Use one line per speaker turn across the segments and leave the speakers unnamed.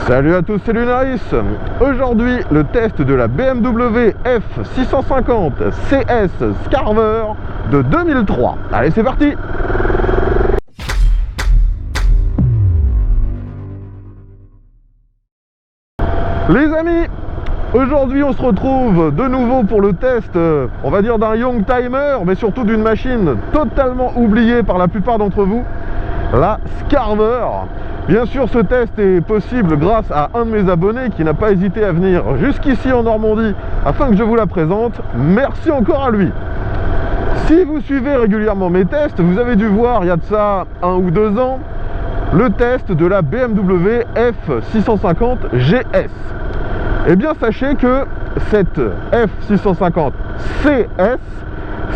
Salut à tous, c'est Lunaris. Aujourd'hui, le test de la BMW F650 CS Scarver de 2003. Allez, c'est parti. Les amis, aujourd'hui on se retrouve de nouveau pour le test, on va dire d'un young timer, mais surtout d'une machine totalement oubliée par la plupart d'entre vous, la Scarver. Bien sûr, ce test est possible grâce à un de mes abonnés qui n'a pas hésité à venir jusqu'ici en Normandie afin que je vous la présente. Merci encore à lui. Si vous suivez régulièrement mes tests, vous avez dû voir il y a de ça 1 ou 2 ans le test de la BMW F650 GS. Eh bien, sachez que cette F650 CS,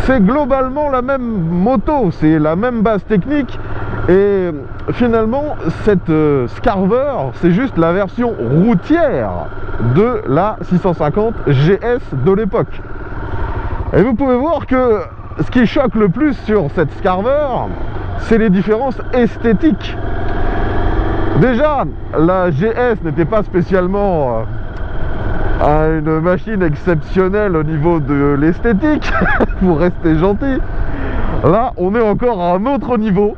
c'est globalement la même moto, c'est la même base technique. Et finalement, cette Scarver, c'est juste la version routière de la 650 GS de l'époque. Et vous pouvez voir que ce qui choque le plus sur cette Scarver, c'est les différences esthétiques. Déjà, la GS n'était pas spécialement une machine exceptionnelle au niveau de l'esthétique, pour rester gentil. Là, on est encore à un autre niveau.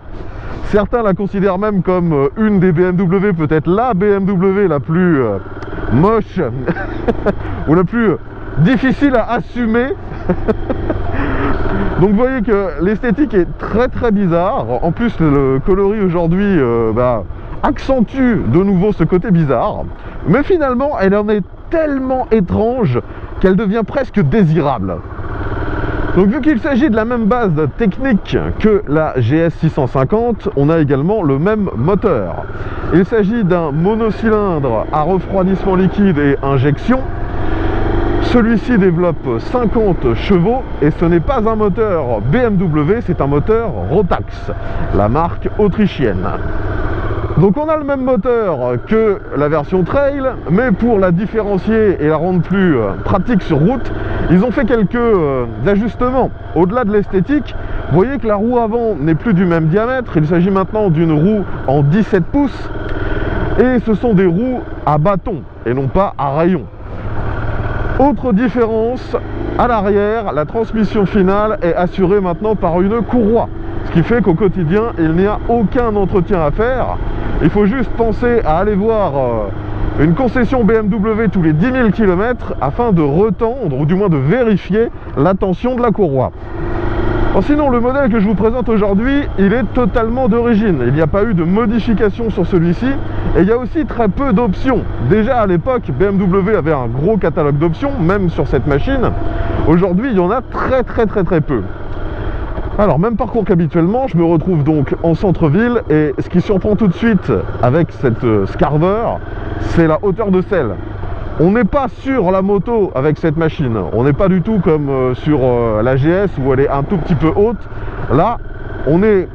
Certains la considèrent même comme une des BMW, peut-être la BMW la plus moche ou la plus difficile à assumer. Donc vous voyez que l'esthétique est très très bizarre. En plus, le coloris aujourd'hui accentue de nouveau ce côté bizarre. Mais finalement, elle en est tellement étrange qu'elle devient presque désirable. Donc vu qu'il s'agit de la même base technique que la GS 650, on a également le même moteur. Il s'agit d'un monocylindre à refroidissement liquide et injection. Celui-ci développe 50 chevaux et ce n'est pas un moteur BMW, c'est un moteur Rotax, la marque autrichienne. Donc on a le même moteur que la version Trail, mais pour la différencier et la rendre plus pratique sur route, ils ont fait quelques ajustements. Au-delà de l'esthétique, vous voyez que la roue avant n'est plus du même diamètre, il s'agit maintenant d'une roue en 17 pouces, et ce sont des roues à bâton et non pas à rayon. Autre différence, à l'arrière, la transmission finale est assurée maintenant par une courroie, ce qui fait qu'au quotidien, il n'y a aucun entretien à faire. Il faut juste penser à aller voir une concession BMW tous les 10 000 km afin de retendre, ou du moins de vérifier la tension de la courroie. Bon, sinon, le modèle que je vous présente aujourd'hui, il est totalement d'origine. Il n'y a pas eu de modification sur celui-ci. Et il y a aussi très peu d'options. Déjà à l'époque, BMW avait un gros catalogue d'options, même sur cette machine. Aujourd'hui, il y en a très peu. Alors, même parcours qu'habituellement, je me retrouve donc en centre-ville et ce qui surprend tout de suite avec cette Scarver, c'est la hauteur de selle. On n'est pas sur la moto avec cette machine, on n'est pas du tout comme sur la GS où elle est un tout petit peu haute. Là, on est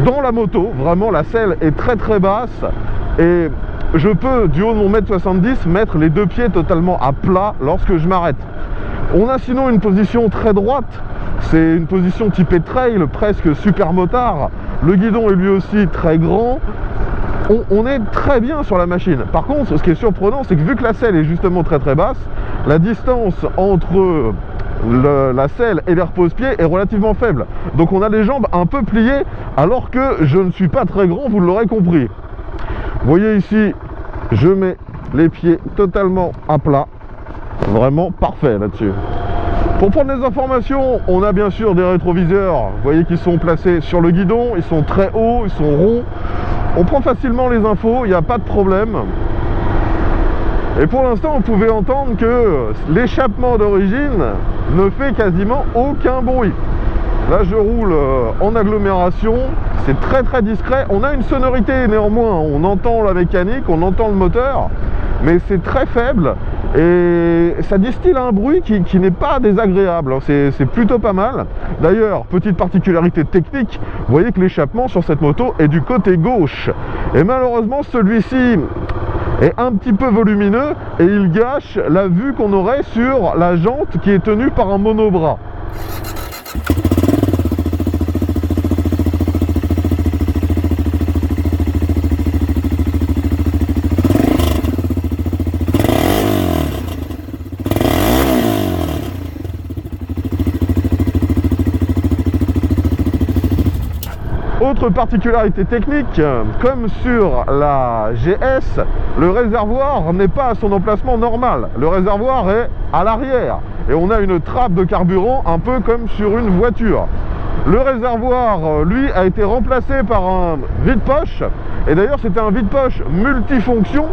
dans la moto, vraiment la selle est très basse et je peux, du haut de mon 1m70, mettre les deux pieds totalement à plat lorsque je m'arrête. On a sinon une position très droite. C'est une position typée trail, presque super motard. Le guidon est lui aussi très grand. On est très bien sur la machine. Par contre, ce qui est surprenant, c'est que vu que la selle est justement très basse, la distance entre la selle et les repose-pieds est relativement faible. Donc on a les jambes un peu pliées, alors que je ne suis pas très grand, vous l'aurez compris. Vous voyez ici, je mets les pieds totalement à plat. Vraiment parfait là-dessus. Pour prendre les informations, on a bien sûr des rétroviseurs, vous voyez qu'ils sont placés sur le guidon, ils sont très hauts, ils sont ronds. On prend facilement les infos, il n'y a pas de problème. Et pour l'instant, vous pouvez entendre que l'échappement d'origine ne fait quasiment aucun bruit. Là, je roule en agglomération, c'est très discret. On a une sonorité néanmoins, on entend la mécanique, on entend le moteur, mais c'est très faible. Et ça distille un bruit qui n'est pas désagréable, c'est plutôt pas mal. D'ailleurs, petite particularité technique, vous voyez que l'échappement sur cette moto est du côté gauche. Et malheureusement, celui-ci est un petit peu volumineux et il gâche la vue qu'on aurait sur la jante qui est tenue par un monobras. Autre particularité technique, comme sur la GS, le réservoir n'est pas à son emplacement normal. Le réservoir est à l'arrière et on a une trappe de carburant un peu comme sur une voiture. Le réservoir, lui, a été remplacé par un vide-poche. Et d'ailleurs, c'était un vide-poche multifonction,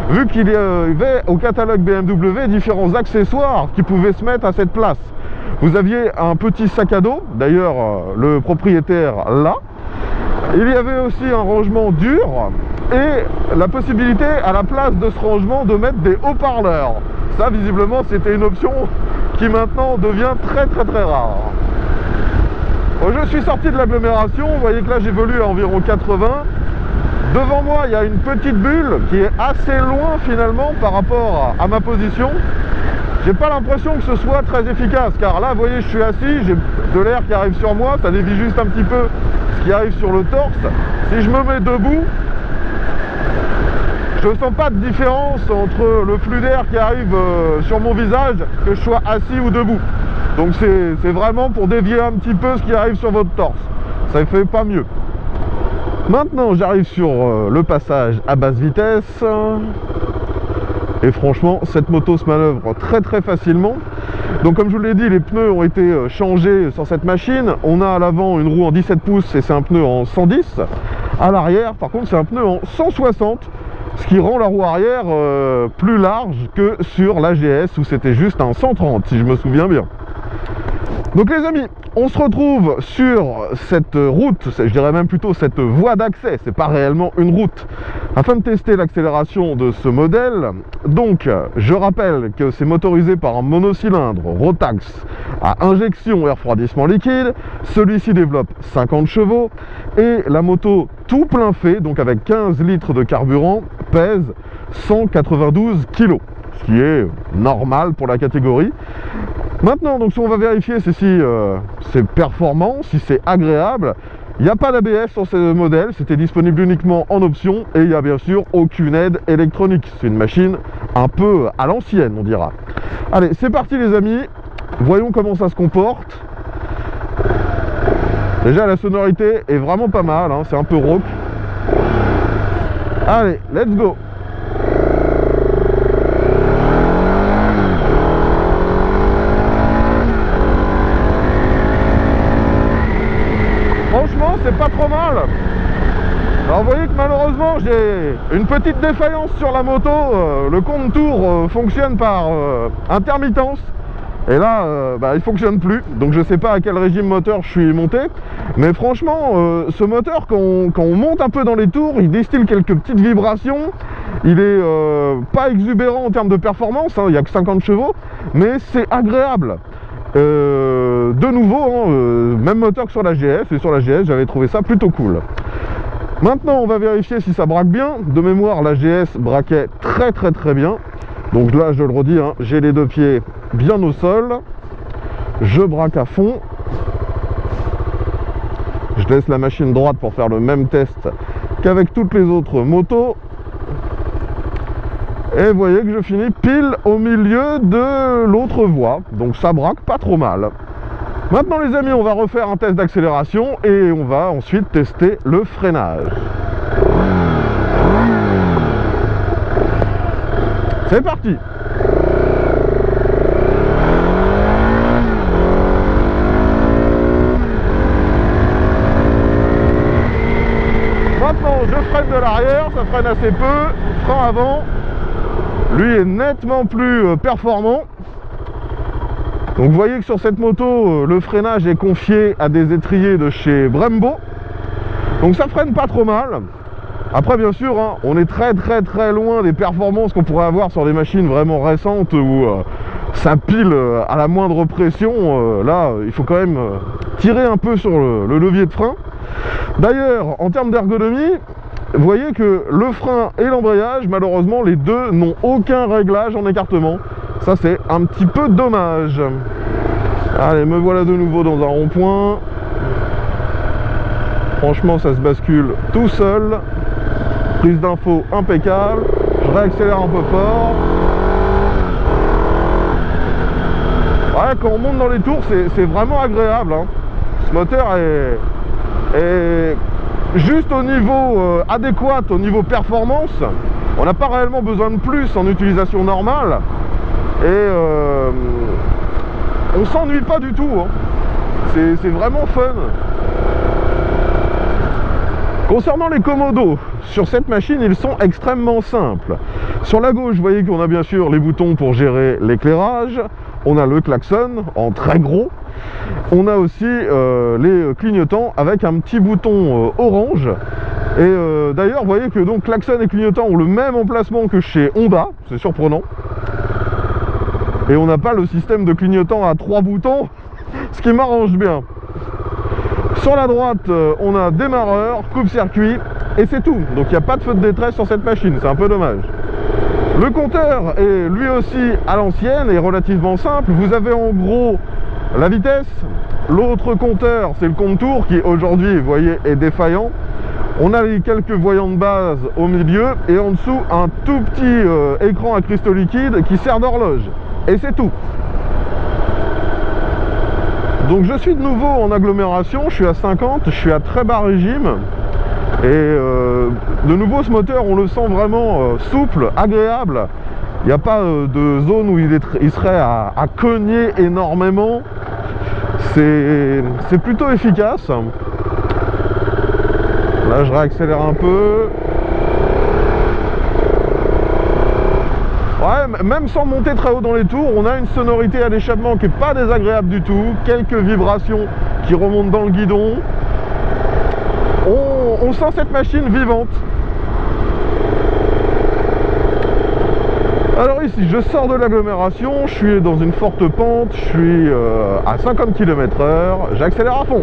vu qu'il y avait au catalogue BMW différents accessoires qui pouvaient se mettre à cette place. Vous aviez un petit sac à dos, d'ailleurs, le propriétaire l'a. Il y avait aussi un rangement dur et la possibilité, à la place de ce rangement, de mettre des haut-parleurs. Ça, visiblement, c'était une option qui maintenant devient très rare. Je suis sorti de l'agglomération, vous voyez que là j'évolue à environ 80. Devant moi il y a une petite bulle qui est assez loin finalement par rapport à ma position. J'ai pas l'impression que ce soit très efficace car là vous voyez je suis assis, j'ai de l'air qui arrive sur moi, ça dévie juste un petit peu ce qui arrive sur le torse. Si je me mets debout, je ne sens pas de différence entre le flux d'air qui arrive sur mon visage, que je sois assis ou debout. Donc c'est vraiment pour dévier un petit peu ce qui arrive sur votre torse. Ça ne fait pas mieux. Maintenant, j'arrive sur le passage à basse vitesse. Et franchement, cette moto se manœuvre très facilement. Donc comme je vous l'ai dit, les pneus ont été changés sur cette machine. On a à l'avant une roue en 17 pouces et c'est un pneu en 110. À l'arrière, par contre, c'est un pneu en 160. Ce qui rend la roue arrière plus large que sur la GS où c'était juste un 130 si je me souviens bien. Donc les amis, on se retrouve sur cette route, je dirais même plutôt cette voie d'accès, c'est pas réellement une route, afin de tester l'accélération de ce modèle. Donc je rappelle que c'est motorisé par un monocylindre Rotax à injection et refroidissement liquide. Celui-ci développe 50 chevaux et la moto tout plein fait, donc avec 15 litres de carburant, pèse 192 kg, ce qui est normal pour la catégorie. Maintenant, donc, si on va vérifier si c'est performant, si c'est agréable, il n'y a pas d'ABS sur ce modèle, c'était disponible uniquement en option et il n'y a bien sûr aucune aide électronique. C'est une machine un peu à l'ancienne, on dira. Allez, c'est parti les amis, voyons comment ça se comporte. Déjà, la sonorité est vraiment pas mal, hein, c'est un peu rauque. Allez, let's go! Franchement, c'est pas trop mal. Alors vous voyez que malheureusement j'ai une petite défaillance sur la moto. Le compte-tour fonctionne par intermittence. Et là, il fonctionne plus. Donc je sais pas à quel régime moteur je suis monté. Mais franchement, ce moteur, quand on monte un peu dans les tours, il distille quelques petites vibrations. Il est pas exubérant en termes de performance, hein, il n'y a que 50 chevaux. Mais c'est agréable. De nouveau, même moteur que sur la GS, et sur la GS j'avais trouvé ça plutôt cool. Maintenant on va vérifier si ça braque bien. De mémoire la GS braquait très bien. Donc là je le redis, hein, j'ai les deux pieds bien au sol. Je braque à fond. Je laisse la machine droite pour faire le même test qu'avec toutes les autres motos. Et vous voyez que je finis pile au milieu de l'autre voie. Donc ça braque pas trop mal. Maintenant les amis, on va refaire un test d'accélération et on va ensuite tester le freinage. C'est parti! Maintenant je freine de l'arrière, ça freine assez peu. Frein avant. Lui est nettement plus performant. Donc vous voyez que sur cette moto, le freinage est confié à des étriers de chez Brembo. Donc ça freine pas trop mal. Après bien sûr, hein, on est très loin des performances qu'on pourrait avoir sur des machines vraiment récentes où ça pile à la moindre pression. Là, il faut quand même tirer un peu sur le levier de frein. D'ailleurs, en termes d'ergonomie, vous voyez que le frein et l'embrayage, malheureusement, les deux n'ont aucun réglage en écartement. Ça, c'est un petit peu dommage. Allez, me voilà de nouveau dans un rond-point. Franchement, ça se bascule tout seul. Prise d'info impeccable. Je réaccélère un peu fort. Ouais, quand on monte dans les tours, c'est vraiment agréable, hein. Ce moteur est juste au niveau adéquat, au niveau performance. On n'a pas réellement besoin de plus en utilisation normale. Et on s'ennuie pas du tout, hein. C'est vraiment fun. Concernant les commodos, sur cette machine, ils sont extrêmement simples. Sur la gauche, vous voyez qu'on a bien sûr les boutons pour gérer l'éclairage. On a le klaxon en très gros. On a aussi les clignotants avec un petit bouton orange. Et d'ailleurs, vous voyez que donc klaxon et clignotants ont le même emplacement que chez Honda. C'est surprenant. Et on n'a pas le système de clignotant à 3 boutons, ce qui m'arrange bien. Sur la droite, on a démarreur, coupe-circuit, et c'est tout. Donc il n'y a pas de feu de détresse sur cette machine, c'est un peu dommage. Le compteur est lui aussi à l'ancienne et relativement simple. Vous avez en gros la vitesse. L'autre compteur, c'est le compte-tour qui aujourd'hui, vous voyez, est défaillant. On a les quelques voyants de base au milieu et en dessous un tout petit écran à cristaux liquides qui sert d'horloge. Et c'est tout. Donc je suis de nouveau en agglomération, je suis à 50, je suis à très bas régime. Et de nouveau ce moteur, on le sent vraiment souple, agréable. Il n'y a pas de zone où il serait à cogner énormément. C'est plutôt efficace. Là je réaccélère un peu. Ouais, même sans monter très haut dans les tours, on a une sonorité à l'échappement qui n'est pas désagréable du tout. Quelques vibrations qui remontent dans le guidon. On sent cette machine vivante. Alors ici, je sors de l'agglomération, je suis dans une forte pente, je suis à 50 km/h, j'accélère à fond.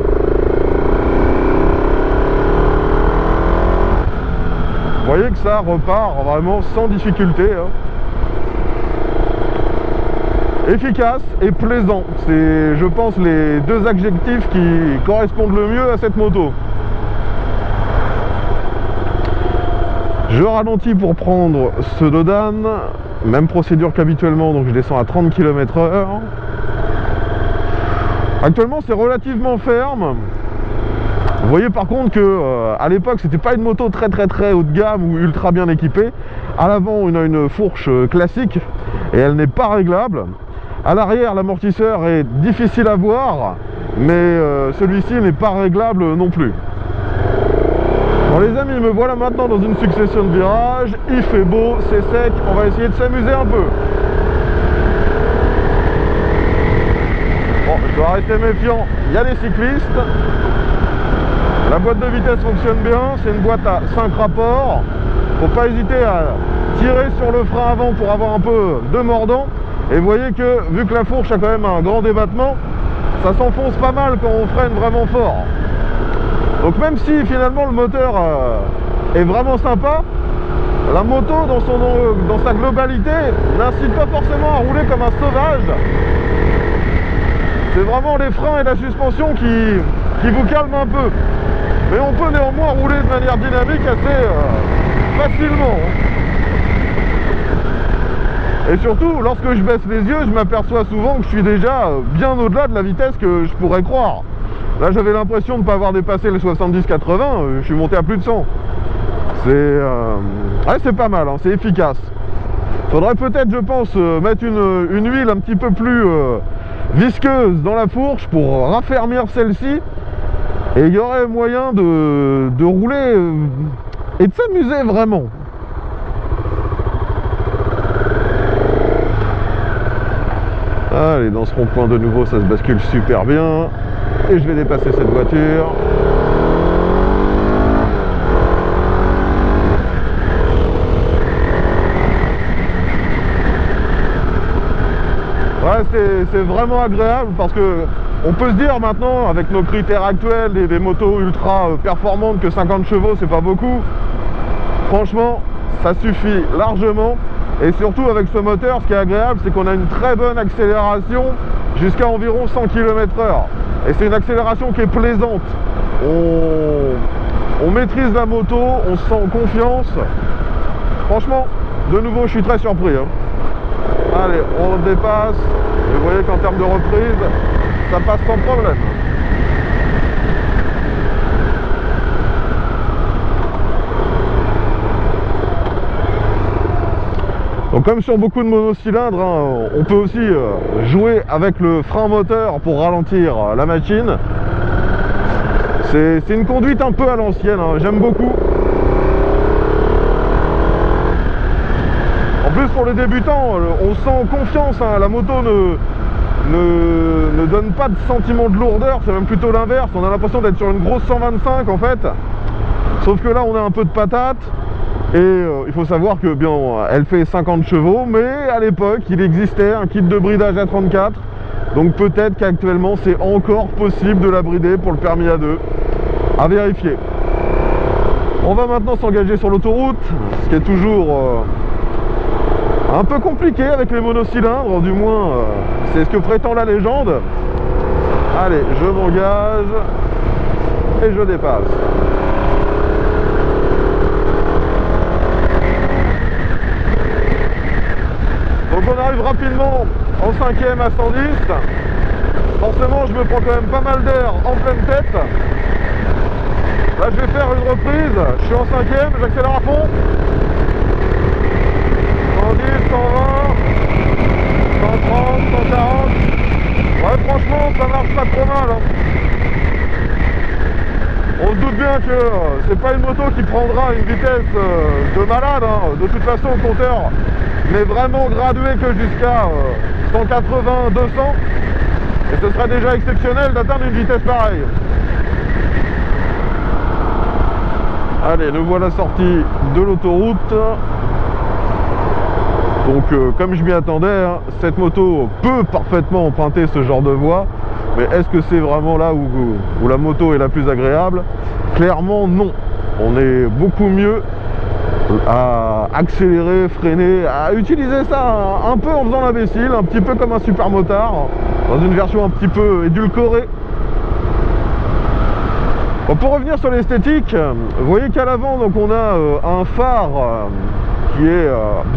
Vous voyez que ça repart vraiment sans difficulté, hein. Efficace et plaisant, c'est je pense les deux adjectifs qui correspondent le mieux à cette moto. Je ralentis pour prendre ce Dodan, même procédure qu'habituellement, donc je descends à 30 km/h. Actuellement c'est relativement ferme. Vous voyez par contre que à l'époque c'était pas une moto très haut de gamme ou ultra bien équipée. À l'avant on a une fourche classique et elle n'est pas réglable. À l'arrière l'amortisseur est difficile à voir, mais celui-ci n'est pas réglable non plus. Bon les amis, me voilà maintenant dans une succession de virages, il fait beau, c'est sec, on va essayer de s'amuser un peu. Bon, je dois rester méfiant, il y a des cyclistes. La boîte de vitesse fonctionne bien, c'est une boîte à 5 rapports. Faut pas hésiter à tirer sur le frein avant pour avoir un peu de mordant. Et vous voyez que, vu que la fourche a quand même un grand débattement, ça s'enfonce pas mal quand on freine vraiment fort. Donc même si finalement le moteur est vraiment sympa, la moto dans sa globalité n'incite pas forcément à rouler comme un sauvage. C'est vraiment les freins et la suspension qui vous calment un peu. Mais on peut néanmoins rouler de manière dynamique assez facilement. Et surtout, lorsque je baisse les yeux, je m'aperçois souvent que je suis déjà bien au-delà de la vitesse que je pourrais croire. Là, j'avais l'impression de ne pas avoir dépassé les 70-80, je suis monté à plus de 100. Ouais, c'est pas mal, hein, c'est efficace. Faudrait peut-être, je pense, mettre une huile un petit peu plus visqueuse dans la fourche pour raffermir celle-ci. Et il y aurait moyen de rouler et de s'amuser vraiment. Allez, dans ce rond-point de nouveau, ça se bascule super bien. Et je vais dépasser cette voiture. Ouais, c'est vraiment agréable parce que on peut se dire maintenant, avec nos critères actuels, des motos ultra performantes, que 50 chevaux, c'est pas beaucoup. Franchement, ça suffit largement. Et surtout avec ce moteur, ce qui est agréable, c'est qu'on a une très bonne accélération jusqu'à environ 100 km/h. Et c'est une accélération qui est plaisante. On maîtrise la moto, on se sent en confiance. Franchement, de nouveau, je suis très surpris, hein. Allez, on dépasse. Et vous voyez qu'en termes de reprise, ça passe sans problème. Donc comme sur beaucoup de monocylindres, hein, on peut aussi jouer avec le frein moteur pour ralentir la machine. C'est une conduite un peu à l'ancienne, hein, j'aime beaucoup. En plus pour les débutants, on sent confiance, hein, la moto ne donne pas de sentiment de lourdeur, c'est même plutôt l'inverse, on a l'impression d'être sur une grosse 125 en fait. Sauf que là on a un peu de patate. Et il faut savoir que bien, elle fait 50 chevaux, mais à l'époque, il existait un kit de bridage à 34. Donc peut-être qu'actuellement, c'est encore possible de la brider pour le permis A2. À vérifier. On va maintenant s'engager sur l'autoroute, ce qui est toujours un peu compliqué avec les monocylindres, du moins, c'est ce que prétend la légende. Allez, je m'engage et je dépasse. Donc on arrive rapidement en 5e à 110. Forcément je me prends quand même pas mal d'air en pleine tête. Là je vais faire une reprise, je suis en 5e, j'accélère à fond. 110, 120, 130, 140. Ouais franchement ça marche pas trop mal, hein. On se doute bien que c'est pas une moto qui prendra une vitesse de malade, hein. De toute façon le compteur n'est vraiment gradué que jusqu'à 180, 200, et ce serait déjà exceptionnel d'atteindre une vitesse pareille. Allez, nous voilà sortis de l'autoroute. Donc comme je m'y attendais, hein, cette moto peut parfaitement emprunter ce genre de voie, mais est-ce que c'est vraiment là où la moto est la plus agréable? Clairement non. On est beaucoup mieux à accélérer, freiner, à utiliser ça un peu en faisant l'imbécile, un petit peu comme un supermotard, dans une version un petit peu édulcorée. Bon, pour revenir sur l'esthétique, vous voyez qu'à l'avant donc on a un phare qui est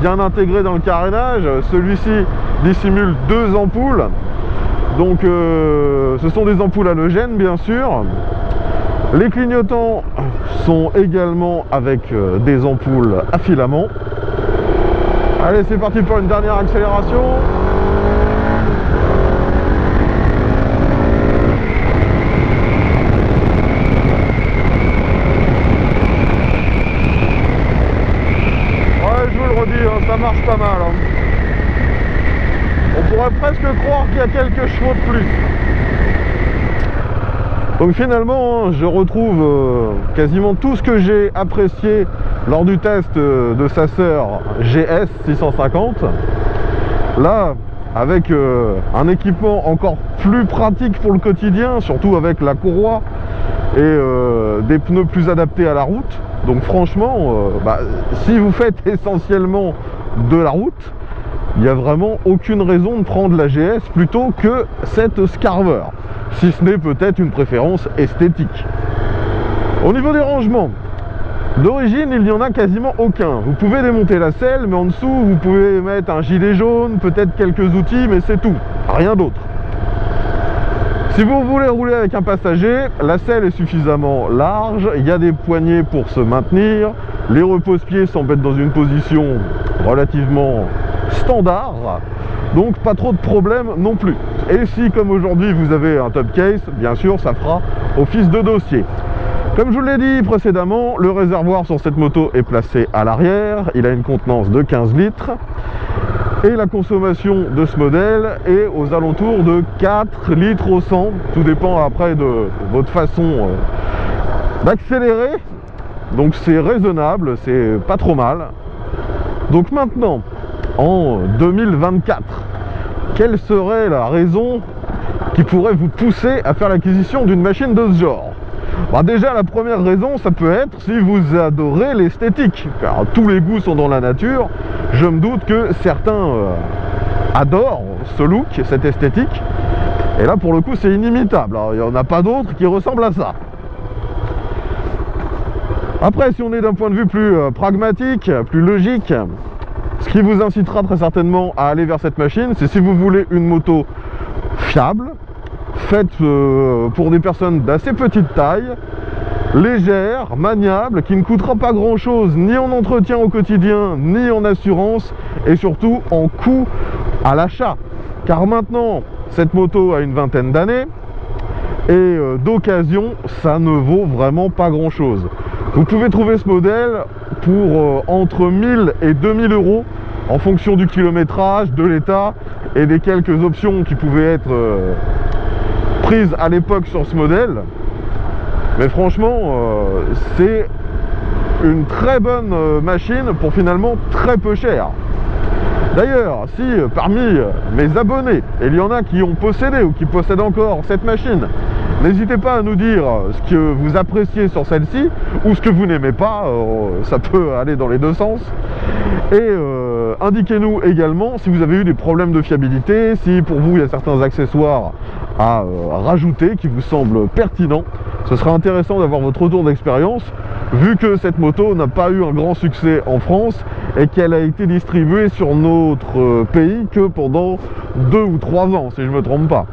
bien intégré dans le carénage. Celui-ci dissimule 2 ampoules, donc ce sont des ampoules halogènes bien sûr. Les clignotants sont également avec des ampoules à filament. Allez, c'est parti pour une dernière accélération. Ouais, je vous le redis, hein, ça marche pas mal, hein. On pourrait presque croire qu'il y a quelques chevaux de plus. Donc finalement, je retrouve quasiment tout ce que j'ai apprécié lors du test de sa sœur GS 650. Là, avec un équipement encore plus pratique pour le quotidien, surtout avec la courroie et des pneus plus adaptés à la route. Donc franchement, si vous faites essentiellement de la route, il n'y a vraiment aucune raison de prendre la GS plutôt que cette Scarver, si ce n'est peut-être une préférence esthétique. Au niveau des rangements, d'origine il n'y en a quasiment aucun. Vous pouvez démonter la selle, mais en dessous vous pouvez mettre un gilet jaune, peut-être quelques outils, mais c'est tout, rien d'autre. Si vous voulez rouler avec un passager, la selle est suffisamment large, il y a des poignées pour se maintenir, les repose-pieds semblent être dans une position relativement standard, donc pas trop de problèmes non plus. Et si comme aujourd'hui vous avez un top case, bien sûr ça fera office de dossier. Comme je vous l'ai dit précédemment, le réservoir sur cette moto est placé à l'arrière, il a une contenance de 15 litres et la consommation de ce modèle est aux alentours de 4 litres au 100, tout dépend après de votre façon d'accélérer, donc c'est raisonnable, c'est pas trop mal. Donc maintenant, en 2024, quelle serait la raison qui pourrait vous pousser à faire l'acquisition d'une machine de ce genre? Déjà la première raison, ça peut être si vous adorez l'esthétique, car tous les goûts sont dans la nature. Je me doute que certains adorent ce look, cette esthétique, et là pour le coup c'est inimitable. Alors, il n'y en a pas d'autres qui ressemblent à ça. Après, si on est d'un point de vue plus pragmatique, plus logique, ce qui vous incitera très certainement à aller vers cette machine, c'est si vous voulez une moto fiable, faite pour des personnes d'assez petite taille, légère, maniable, qui ne coûtera pas grand chose ni en entretien au quotidien, ni en assurance, et surtout en coût à l'achat. Car maintenant, cette moto a une vingtaine d'années, et d'occasion, ça ne vaut vraiment pas grand chose. Vous pouvez trouver ce modèle pour entre 1000 et 2000 euros en fonction du kilométrage, de l'état et des quelques options qui pouvaient être prises à l'époque sur ce modèle. Mais franchement, c'est une très bonne machine pour finalement très peu cher. D'ailleurs, si parmi mes abonnés, et il y en a qui ont possédé ou qui possèdent encore cette machine, n'hésitez pas à nous dire ce que vous appréciez sur celle-ci ou ce que vous n'aimez pas, ça peut aller dans les deux sens. Et indiquez-nous également si vous avez eu des problèmes de fiabilité, si pour vous il y a certains accessoires à rajouter qui vous semblent pertinents. Ce sera intéressant d'avoir votre retour d'expérience, vu que cette moto n'a pas eu un grand succès en France et qu'elle a été distribuée sur notre pays que pendant 2 ou 3 ans, si je ne me trompe pas.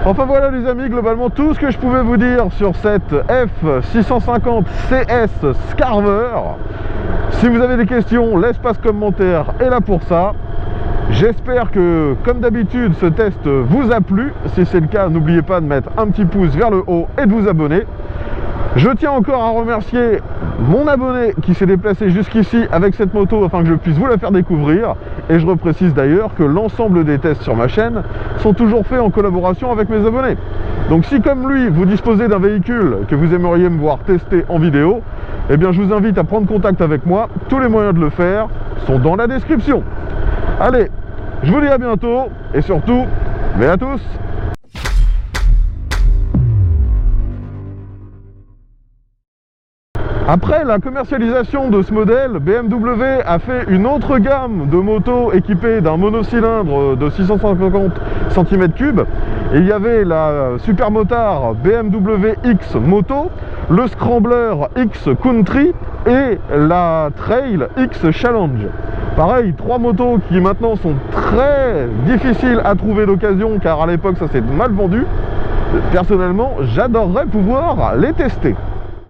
Enfin voilà les amis, globalement tout ce que je pouvais vous dire sur cette F650 CS Scarver. Si vous avez des questions, l'espace commentaire est là pour ça. J'espère que, comme d'habitude, ce test vous a plu. Si c'est le cas, n'oubliez pas de mettre un petit pouce vers le haut et de vous abonner. Je tiens encore à remercier mon abonné qui s'est déplacé jusqu'ici avec cette moto afin que je puisse vous la faire découvrir. Et je reprécise d'ailleurs que l'ensemble des tests sur ma chaîne sont toujours faits en collaboration avec mes abonnés. Donc si comme lui, vous disposez d'un véhicule que vous aimeriez me voir tester en vidéo, eh bien je vous invite à prendre contact avec moi. Tous les moyens de le faire sont dans la description. Allez, je vous dis à bientôt et surtout, mais à tous! Après la commercialisation de ce modèle, BMW a fait une autre gamme de motos équipées d'un monocylindre de 650 cm3. Il y avait la supermotard BMW X Moto, le Scrambler X Country et la Trail X Challenge. Pareil, 3 motos qui maintenant sont très difficiles à trouver d'occasion car à l'époque ça s'est mal vendu. Personnellement, j'adorerais pouvoir les tester.